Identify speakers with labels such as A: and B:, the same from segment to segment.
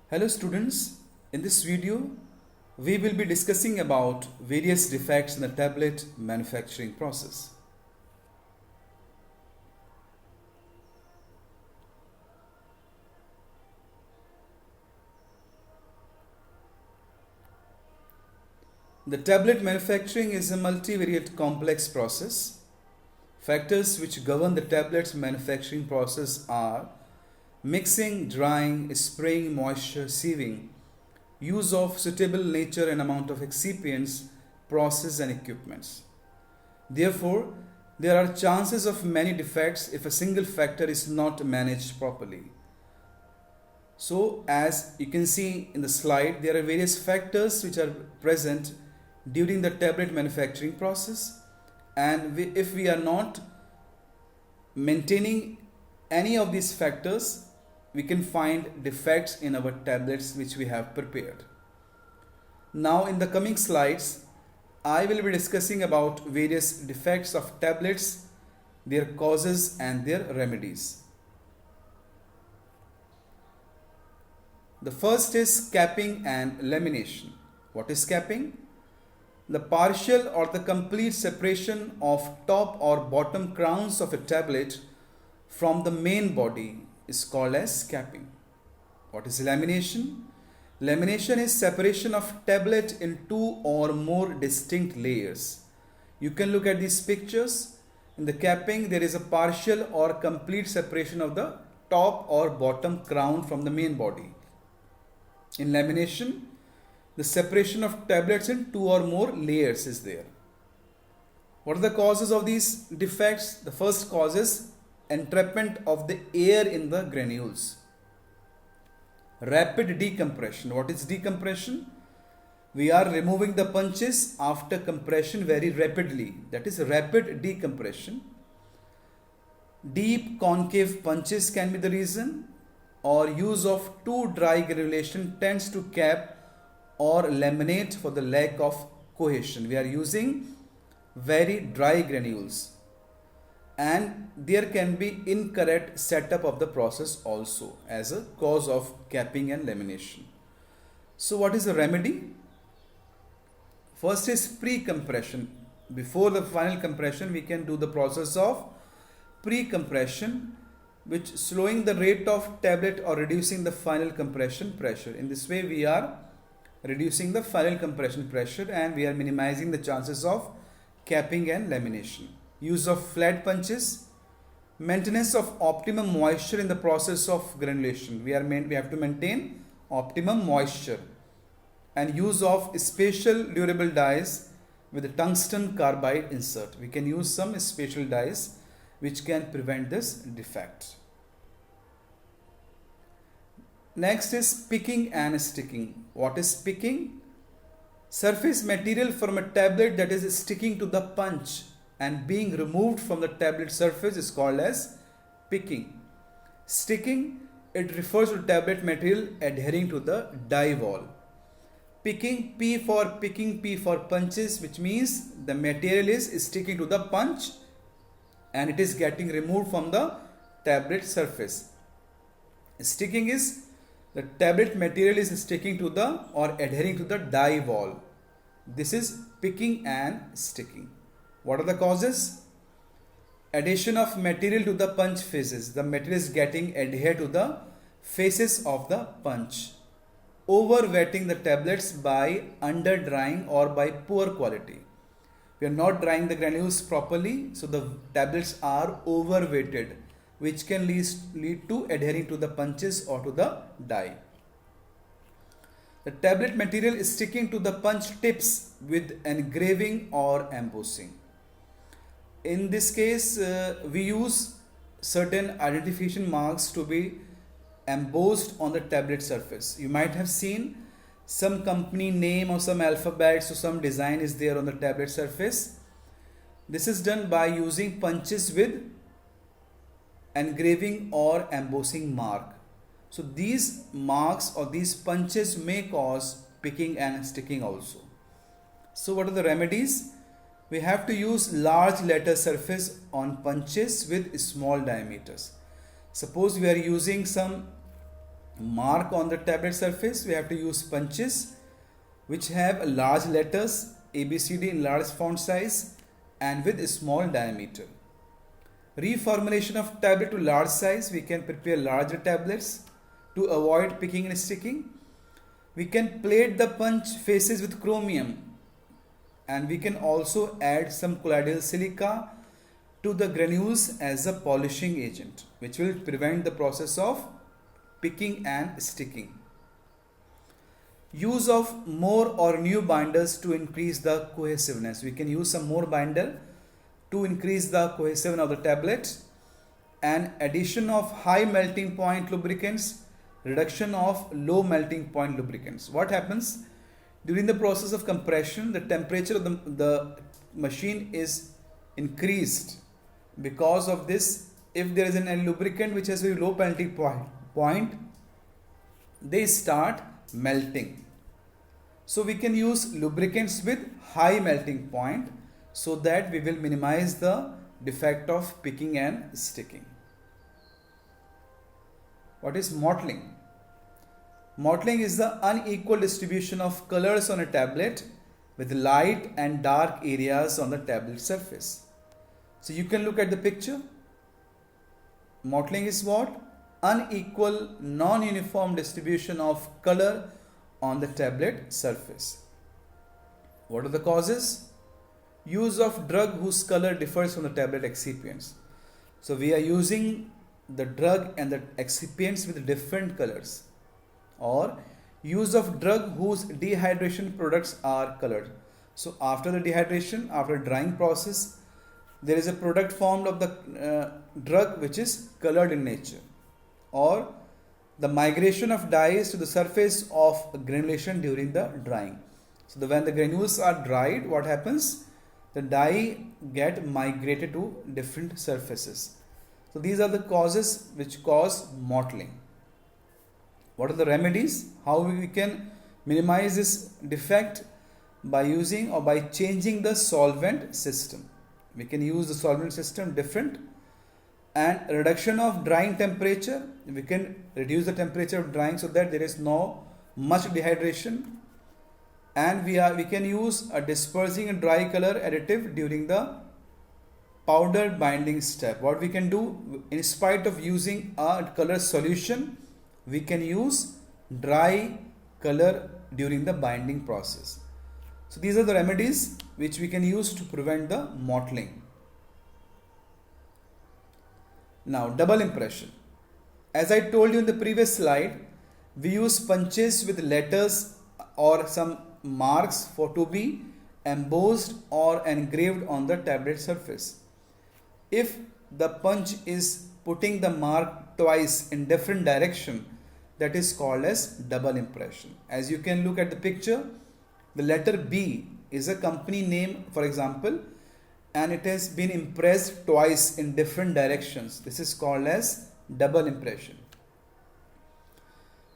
A: Hello students, in this video we will be discussing about various defects in the tablet manufacturing process. The tablet manufacturing is a multivariate complex process. Factors which govern the tablet's manufacturing process are mixing, drying, spraying, moisture, sieving, use of suitable nature and amount of excipients, process and equipments. Therefore, there are chances of many defects if a single factor is not managed properly. So, as you can see in the slide, there are various factors which are present during the tablet manufacturing process, and if we are not maintaining any of these factors, we can find defects in our tablets which we have prepared. Now in the coming slides, I will be discussing about various defects of tablets, their causes and their remedies. The first is capping and lamination. What is capping? The partial or the complete separation of top or bottom crowns of a tablet from the main body is called as capping. What is lamination? Lamination is separation of tablet in two or more distinct layers. You can look at these pictures. In the capping, there is a partial or complete separation of the top or bottom crown from the main body. In lamination, the separation of tablets in two or more layers is there. What are the causes of these defects? The first cause is entrapment of the air in the granules. Rapid decompression. What is decompression? We are removing the punches after compression very rapidly. That is rapid decompression. Deep concave punches can be the reason, or use of too dry granulation tends to cap or laminate for the lack of cohesion. We are using very dry granules, and there can be incorrect setup of the process also as a cause of capping and lamination. So what is the remedy? First is pre-compression. Before the final compression, we can do the process of pre-compression, which slowing the rate of tablet or reducing the final compression pressure. In this way we are reducing the final compression pressure and we are minimizing the chances of capping and lamination. Use of flat punches, maintenance of optimum moisture in the process of granulation. We have to maintain optimum moisture, and use of special durable dies with a tungsten carbide insert. We can use some special dies which can prevent this defect. Next is picking and sticking. What is picking? Surface material from a tablet that is sticking to the punch and being removed from the tablet surface is called as picking. Sticking, it refers to tablet material adhering to the die wall. Picking, P for picking, P for punches, which means the material is sticking to the punch and it is getting removed from the tablet surface. Sticking is the tablet material is sticking to the or adhering to the die wall. This is picking and sticking. What are the causes? Addition of material to the punch faces. The material is getting adhered to the faces of the punch. Overwetting the tablets by under drying or by poor quality. We are not drying the granules properly, so the tablets are overweighted, which can lead to adhering to the punches or to the die. The tablet material is sticking to the punch tips with engraving or embossing. In this case, we use certain identification marks to be embossed on the tablet surface. You might have seen some company name or some alphabets or some design is there on the tablet surface. This is done by using punches with engraving or embossing mark. So these marks or these punches may cause picking and sticking also. So what are the remedies? We have to use large letter surface on punches with small diameters. Suppose we are using some mark on the tablet surface, we have to use punches which have large letters ABCD in large font size and with a small diameter. Reformulation of tablet to large size, we can prepare larger tablets to avoid picking and sticking. We can plate the punch faces with chromium, and we can also add some colloidal silica to the granules as a polishing agent, which will prevent the process of picking and sticking. Use of more or new binders to increase the cohesiveness. We can use some more binder to increase the cohesiveness of the tablet, and addition of high melting point lubricants, reduction of low melting point lubricants. What happens during the process of compression? The temperature of the machine is increased. Because of this, if there is a lubricant which has very low melting point, they start melting. So we can use lubricants with high melting point so that we will minimize the defect of picking and sticking. What is mottling? Mottling is the unequal distribution of colors on a tablet with light and dark areas on the tablet surface. So you can look at the picture. Mottling is what? Unequal, non-uniform distribution of color on the tablet surface. What are the causes? Use of drug whose color differs from the tablet excipients. So we are using the drug and the excipients with different colors, or use of drug whose dehydration products are colored. So after the dehydration, after drying process, there is a product formed of the drug which is colored in nature, or the migration of dyes to the surface of granulation during the drying. So when the granules are dried, what happens? The dye get migrated to different surfaces. So these are the causes which cause mottling. What are the remedies? How we can minimize this defect? By using or by changing the solvent system. We can use the solvent system different, and reduction of drying temperature. We can reduce the temperature of drying so that there is no much dehydration, and we can use a dispersing and dry color additive during the powder binding step. What we can do, in spite of using a color solution, we can use dry color during the binding process. So these are the remedies which we can use to prevent the mottling. Now, double impression. As I told you in the previous slide, we use punches with letters or some marks for to be embossed or engraved on the tablet surface. If the punch is putting the mark twice in different direction, that is called as double impression. As you can look at the picture, the letter B is a company name, for example, and it has been impressed twice in different directions. This is called as double impression.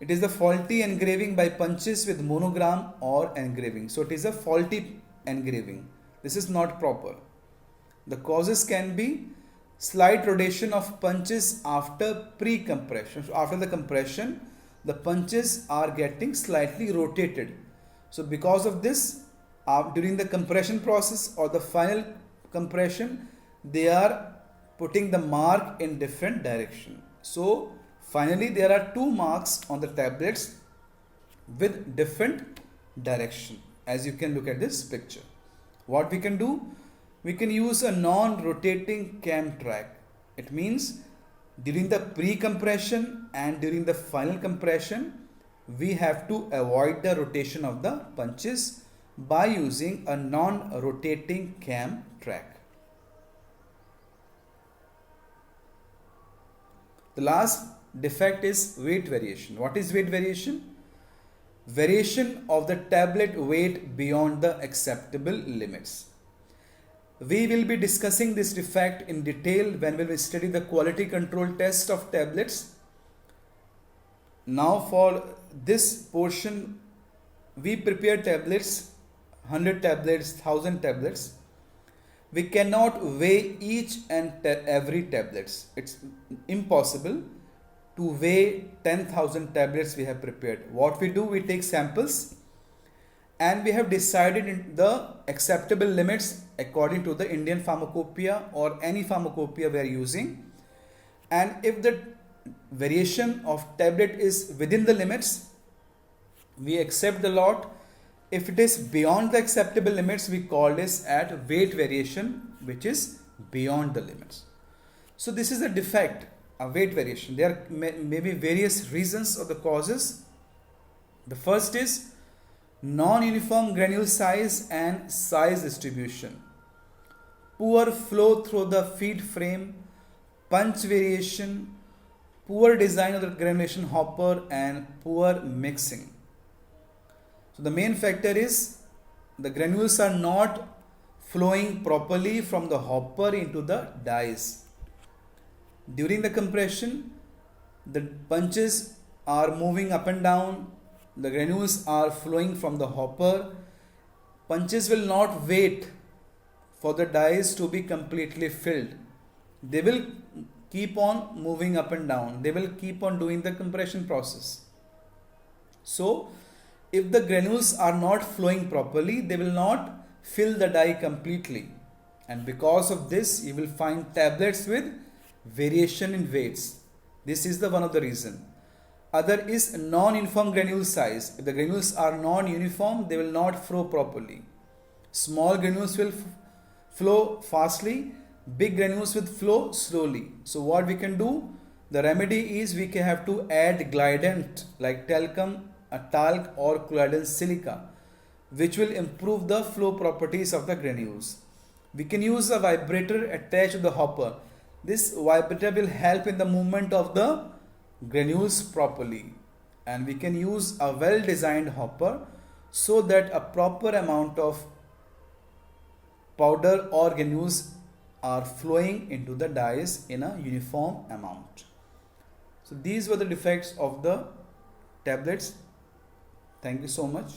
A: It is the faulty engraving by punches with monogram or engraving. So it is a faulty engraving. This is not proper. The causes can be slight rotation of punches after pre-compression. So after the compression, the punches are getting slightly rotated. So because of this, during the compression process or the final compression, they are putting the mark in different direction. So finally there are two marks on the tablets with different direction, as you can look at this picture. What we can do? We can use a non-rotating cam track. It means during the pre-compression and during the final compression, we have to avoid the rotation of the punches by using a non-rotating cam track. The last defect is weight variation. What is weight variation? Variation of the tablet weight beyond the acceptable limits. We will be discussing this defect in detail when we will study the quality control test of tablets. Now for this portion, we prepare tablets, 100 tablets, 1000 tablets. We cannot weigh each and every tablets. It's impossible to weigh 10,000 tablets we have prepared. What we do, we take samples and we have decided the acceptable limits according to the Indian pharmacopoeia or any pharmacopoeia we are using. And if the variation of tablet is within the limits, we accept the lot. If it is beyond the acceptable limits, we call this at weight variation, which is beyond the limits. So this is a defect, a weight variation. There may be various reasons or the causes. The first is non-uniform granule size and size distribution, poor flow through the feed frame, punch variation, poor design of the granulation hopper, and poor mixing. So the main factor is the granules are not flowing properly from the hopper into the dies. During the compression, the punches are moving up and down, the granules are flowing from the hopper. Punches will not wait for the dies to be completely filled. They will keep on moving up and down. They will keep on doing the compression process. So, if the granules are not flowing properly, they will not fill the die completely. And because of this, you will find tablets with variation in weights. This is the one of the reason. Other is non-uniform granule size. If the granules are non-uniform, they will not flow properly. Small granules will flow fastly. Big granules will flow slowly. So what we can do? The remedy is we can have to add glidant like talcum, a talc or colloidal silica, which will improve the flow properties of the granules. We can use a vibrator attached to the hopper. This vibrator will help in the movement of the granules properly. And we can use a well-designed hopper so that a proper amount of powder or granules are flowing into the dies in a uniform amount. So these were the defects of the tablets. Thank you so much.